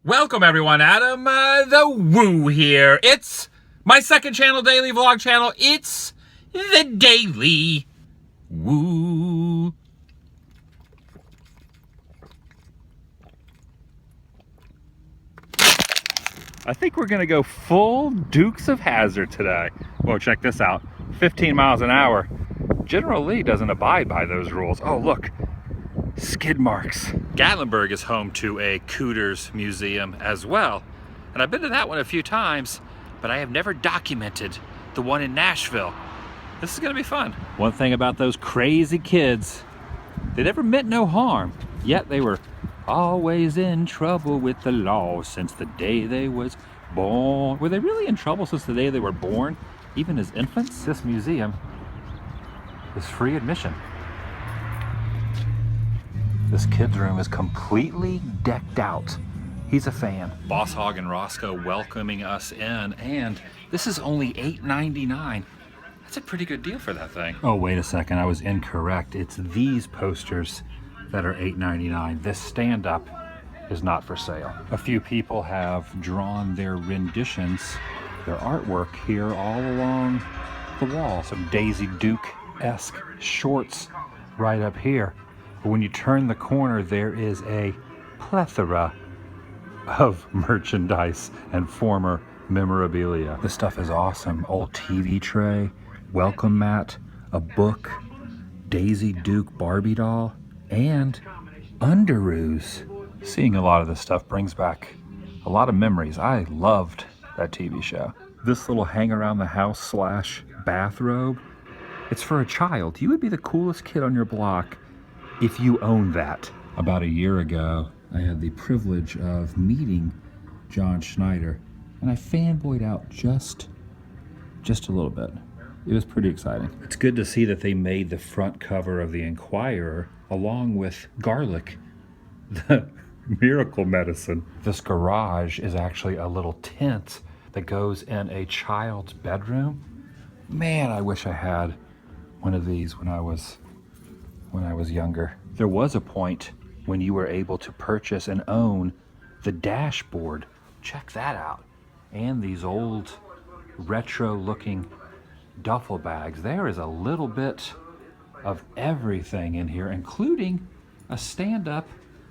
Welcome everyone, Adam the Woo here. It's my second channel, daily vlog channel. It's the Daily Woo. I think we're gonna go full Dukes of Hazzard today. Whoa, check this out. 15 miles an hour. General Lee doesn't abide by those rules. Oh, look. Skid marks. Gatlinburg is home to a Cooters Museum as well. And I've been to that one a few times, but I have never documented the one in Nashville. This is gonna be fun. One thing about those crazy kids, they never meant no harm, yet they were always in trouble with the law since the day they was born. Were they really in trouble since the day they were born, even as infants? This museum is free admission. This kid's room is completely decked out. He's a fan. Boss Hog and Roscoe welcoming us in, and this is only $8.99. That's a pretty good deal for that thing. Oh, wait a second, I was incorrect. It's these posters that are $8.99. This stand-up is not for sale. A few people have drawn their renditions, their artwork here all along the wall. Some Daisy Duke-esque shorts right up here. But when you turn the corner, there is a plethora of merchandise and former memorabilia. This stuff is awesome. Old TV tray, welcome mat, a book, Daisy Duke Barbie doll, and underoos. Seeing a lot of this stuff brings back a lot of memories. I loved that TV show. This little hang around the house slash bathrobe, it's for a child. You would be the coolest kid on your block if you owned that. About a year ago, I had the privilege of meeting John Schneider, and I fanboyed out just a little bit. It was pretty exciting. It's good to see that they made the front cover of the Inquirer along with garlic, the miracle medicine. This garage is actually a little tent that goes in a child's bedroom. Man, I wish I had one of these when I was younger. There was a point when you were able to purchase and own the dashboard. Check that out. And these old retro looking duffel bags. There is a little bit of everything in here, including a stand-up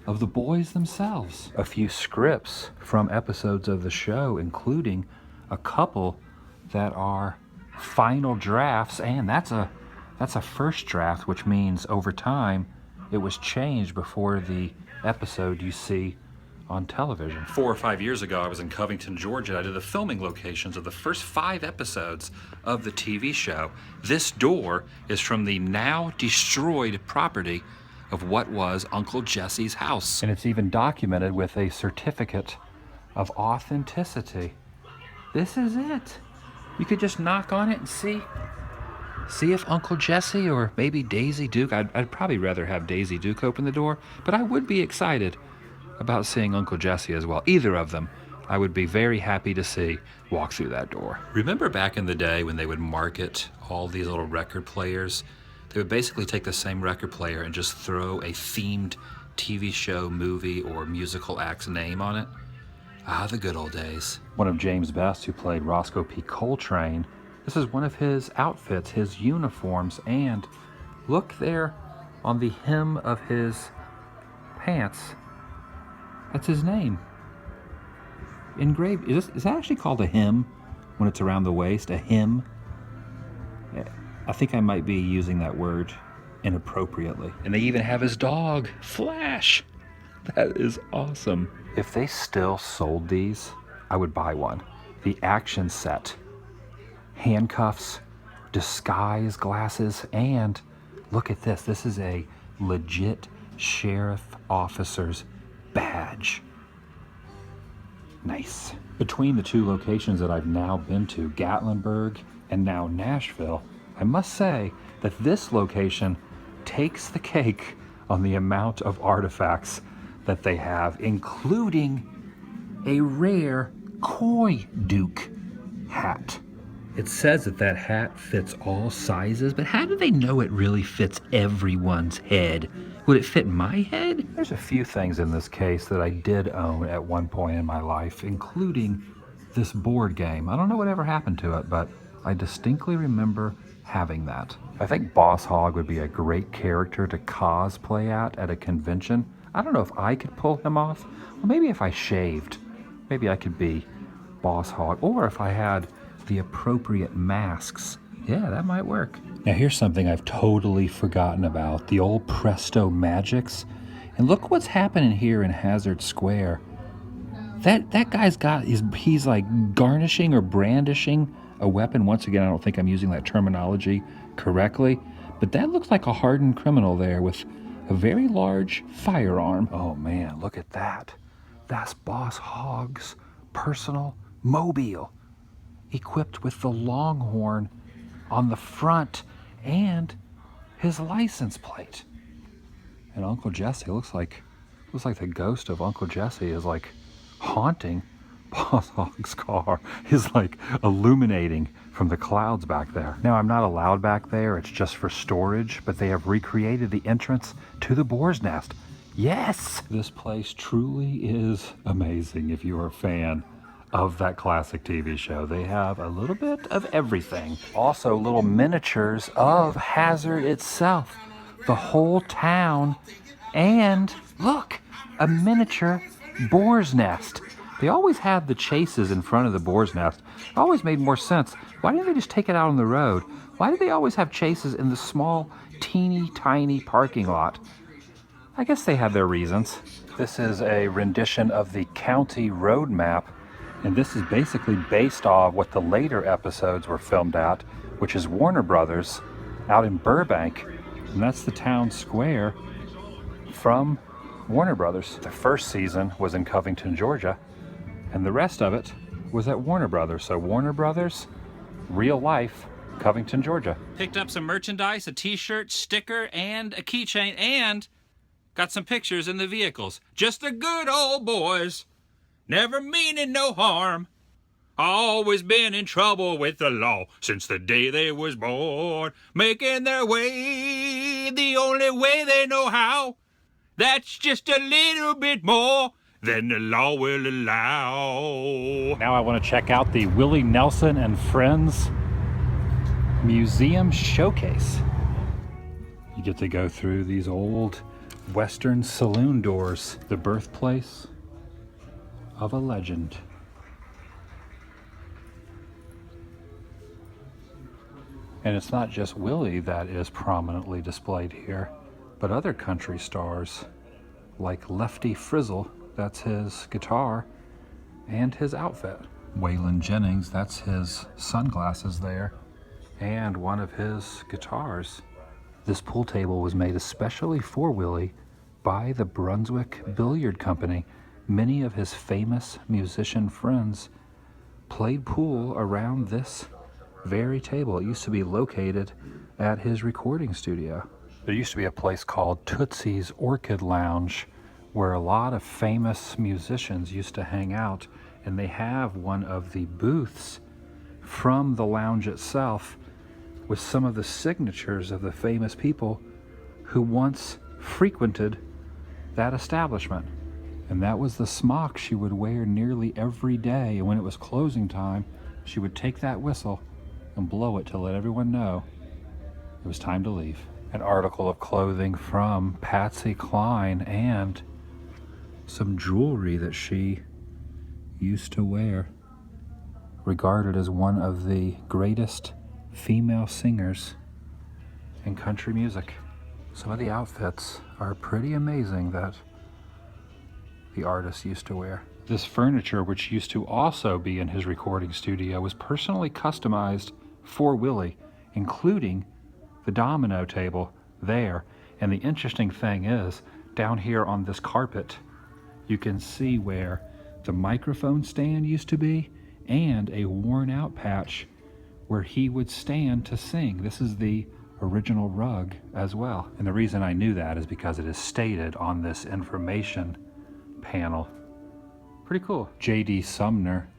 of the boys themselves. A few scripts from episodes of the show, including a couple that are final drafts, and that's a first draft, which means over time it was changed before the episode you see on television. 4 or 5 years ago, I was in Covington, Georgia. I did the filming locations of the first 5 episodes of the TV show. This door is from the now destroyed property of what was Uncle Jesse's house. And it's even documented with a certificate of authenticity. This is it. You could just knock on it and see if Uncle Jesse or maybe Daisy Duke, I'd probably rather have Daisy Duke open the door, but I would be excited about seeing Uncle Jesse as well. Either of them, I would be very happy to see walk through that door. Remember back in the day when they would market all these little record players? They would basically take the same record player and just throw a themed TV show, movie, or musical act's name on it. Ah, the good old days. One of James Best, who played Roscoe P. Coltrane, this is one of his outfits, his uniforms, and look there on the hem of his pants. That's his name. Engraved. Is that actually called a hem when it's around the waist? A hem? I think I might be using that word inappropriately. And they even have his dog, Flash. That is awesome. If they still sold these, I would buy one. The action set. Handcuffs, disguise glasses, and look at this. This is a legit sheriff officer's badge. Nice. Between the 2 locations that I've now been to, Gatlinburg and now Nashville, I must say that this location takes the cake on the amount of artifacts that they have, including a rare Koi Duke hat. It says that hat fits all sizes, but how do they know it really fits everyone's head? Would it fit my head? There's a few things in this case that I did own at one point in my life, including this board game. I don't know whatever happened to it, but I distinctly remember having that. I think Boss Hogg would be a great character to cosplay at a convention. I don't know if I could pull him off. Well, maybe if I shaved, maybe I could be Boss Hogg, or if I had the appropriate masks. Yeah, that might work. Now here's something I've totally forgotten about, the old Presto Magics. And look what's happening here in Hazard Square. That guy's got, he's like garnishing or brandishing a weapon. Once again, I don't think I'm using that terminology correctly, but that looks like a hardened criminal there with a very large firearm. Oh man, look at that. That's Boss Hogg's personal mobile, equipped with the Longhorn on the front and his license plate. And Uncle Jesse looks like the ghost of Uncle Jesse is like haunting Boss Hogg's car, is like illuminating from the clouds back there. Now, I'm not allowed back there, it's just for storage, but they have recreated the entrance to the boar's nest. Yes! This place truly is amazing if you're a fan of that classic TV show. They have a little bit of everything. Also, little miniatures of Hazard itself, the whole town, and look, a miniature boar's nest. They always have the chases in front of the boar's nest. It always made more sense. Why didn't they just take it out on the road? Why do they always have chases in the small, teeny, tiny parking lot? I guess they have their reasons. This is a rendition of the county road map, and this is basically based off what the later episodes were filmed at, which is Warner Brothers out in Burbank, and that's the town square from Warner Brothers. The first season was in Covington, Georgia, and the rest of it was at Warner Brothers. So Warner Brothers, real life, Covington, Georgia. Picked up some merchandise, a t-shirt, sticker, and a keychain, and got some pictures in the vehicles. Just the good old boys, never meaning no harm. Always been in trouble with the law since the day they was born. Making their way the only way they know how. That's just a little bit more than the law will allow. Now I want to check out the Willie Nelson and Friends Museum Showcase. You get to go through these old Western saloon doors, the birthplace of a legend. And it's not just Willie that is prominently displayed here, but other country stars like Lefty Frizzle, that's his guitar and his outfit. Waylon Jennings, that's his sunglasses there and one of his guitars. This pool table was made especially for Willie by the Brunswick Billiard Company. Many of his famous musician friends played pool around this very table. It used to be located at his recording studio. There used to be a place called Tootsie's Orchid Lounge where a lot of famous musicians used to hang out, and they have one of the booths from the lounge itself with some of the signatures of the famous people who once frequented that establishment. And that was the smock she would wear nearly every day, and when it was closing time, she would take that whistle and blow it to let everyone know it was time to leave. An article of clothing from Patsy Cline and some jewelry that she used to wear, regarded as one of the greatest female singers in country music. Some of the outfits are pretty amazing that the artist used to wear. This furniture, which used to also be in his recording studio, was personally customized for Willie, including the domino table there. And the interesting thing is, down here on this carpet, you can see where the microphone stand used to be and a worn out patch where he would stand to sing. This is the original rug as well. And the reason I knew that is because it is stated on this information panel. Pretty cool. J.D. Sumner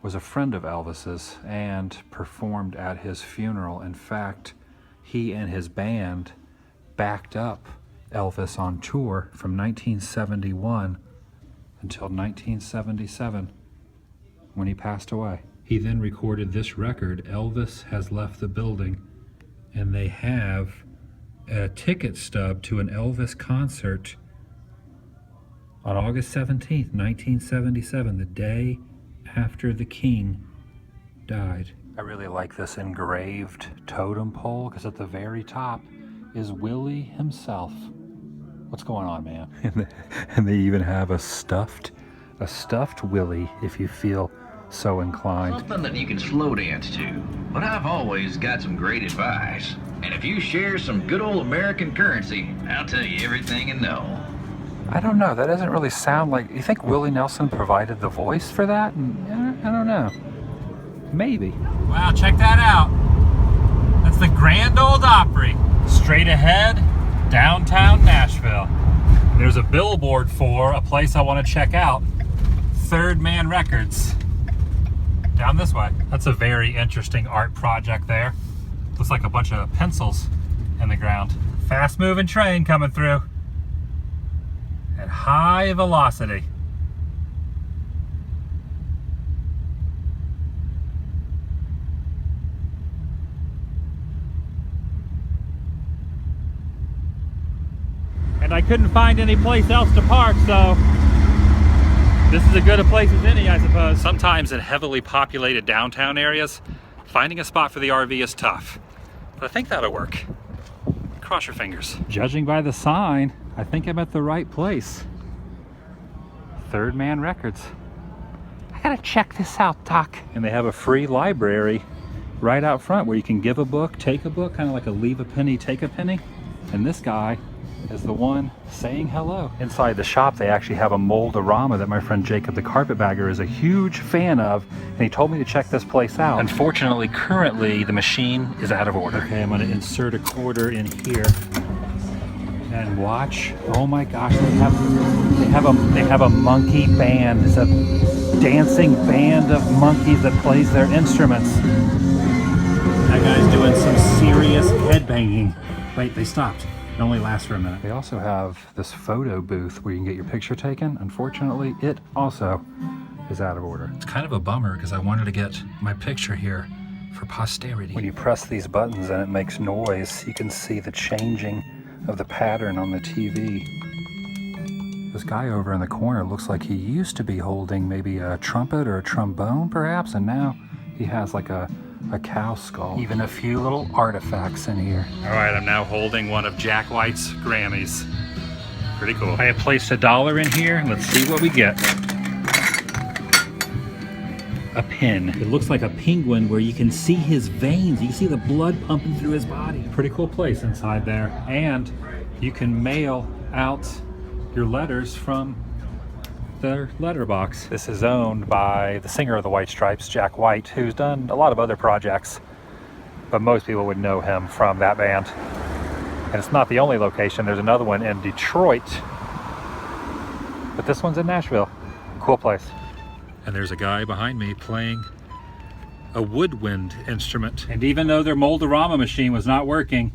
was a friend of Elvis's and performed at his funeral. In fact, he and his band backed up Elvis on tour from 1971 until 1977 when he passed away. He then recorded this record, Elvis Has Left the Building, and they have a ticket stub to an Elvis concert on August 17th, 1977, the day after the King died. I really like this engraved totem pole because at the very top is Willie himself. What's going on, man? And they even have a stuffed Willie if you feel so inclined. Something that you can slow dance to, but I've always got some great advice. And if you share some good old American currency, I'll tell you everything you know. I don't know, that doesn't really sound like, you think Willie Nelson provided the voice for that? I don't know. Maybe. Wow, check that out. That's the Grand Ole Opry. Straight ahead, downtown Nashville. There's a billboard for a place I want to check out. Third Man Records. Down this way. That's a very interesting art project there. Looks like a bunch of pencils in the ground. Fast moving train coming through at high velocity. And I couldn't find any place else to park, so this is as good a place as any, I suppose. Sometimes in heavily populated downtown areas, finding a spot for the RV is tough, but I think that'll work. Cross your fingers. Judging by the sign, I think I'm at the right place. Third Man Records. I gotta check this out, Doc. And they have a free library right out front where you can give a book, take a book, kind of like a leave a penny, take a penny. And this guy is the one saying hello. Inside the shop, they actually have a mold-orama that my friend Jacob the Carpetbagger is a huge fan of, and he told me to check this place out. Unfortunately, currently, the machine is out of order. Okay, I'm gonna insert a quarter in here and watch. Oh my gosh, they have a monkey band. It's a dancing band of monkeys that plays their instruments. That guy's doing some serious headbanging. Wait, they stopped. It only lasts for a minute. They also have this photo booth where you can get your picture taken. Unfortunately, it also is out of order. It's kind of a bummer because I wanted to get my picture here for posterity. When you press these buttons and it makes noise, you can see the changing of the pattern on the TV. This guy over in the corner looks like he used to be holding maybe a trumpet or a trombone perhaps, and now he has like a cow skull. Even a few little artifacts in here. All right, I'm now holding one of Jack White's Grammys. Pretty cool. I have placed $1 in here. Let's see what we get. A pin. It looks like a penguin where you can see his veins. You can see the blood pumping through his body. Pretty cool place inside there. And you can mail out your letters from their letterbox. This is owned by the singer of the White Stripes, Jack White, who's done a lot of other projects, but most people would know him from that band. And it's not the only location. There's another one in Detroit, but this one's in Nashville. Cool place. And there's a guy behind me playing a woodwind instrument. And even though their mold-orama machine was not working,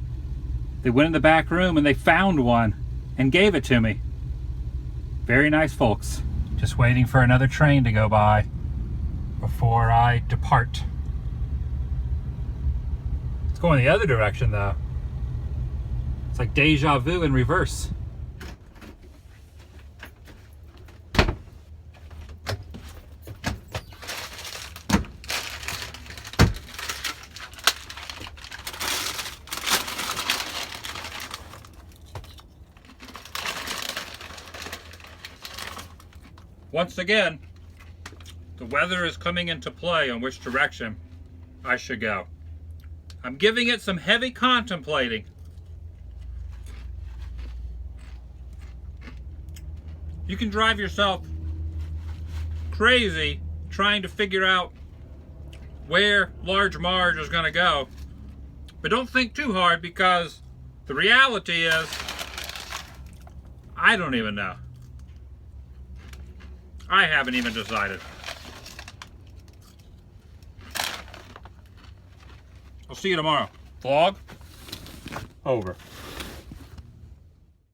they went in the back room and they found one and gave it to me. Very nice folks. Just waiting for another train to go by before I depart. It's going the other direction though. It's like deja vu in reverse. Once again, the weather is coming into play on which direction I should go. I'm giving it some heavy contemplating. You can drive yourself crazy trying to figure out where Large Marge is going to go. But don't think too hard, because the reality is, I don't even know. I haven't even decided. I'll see you tomorrow. Vlog over.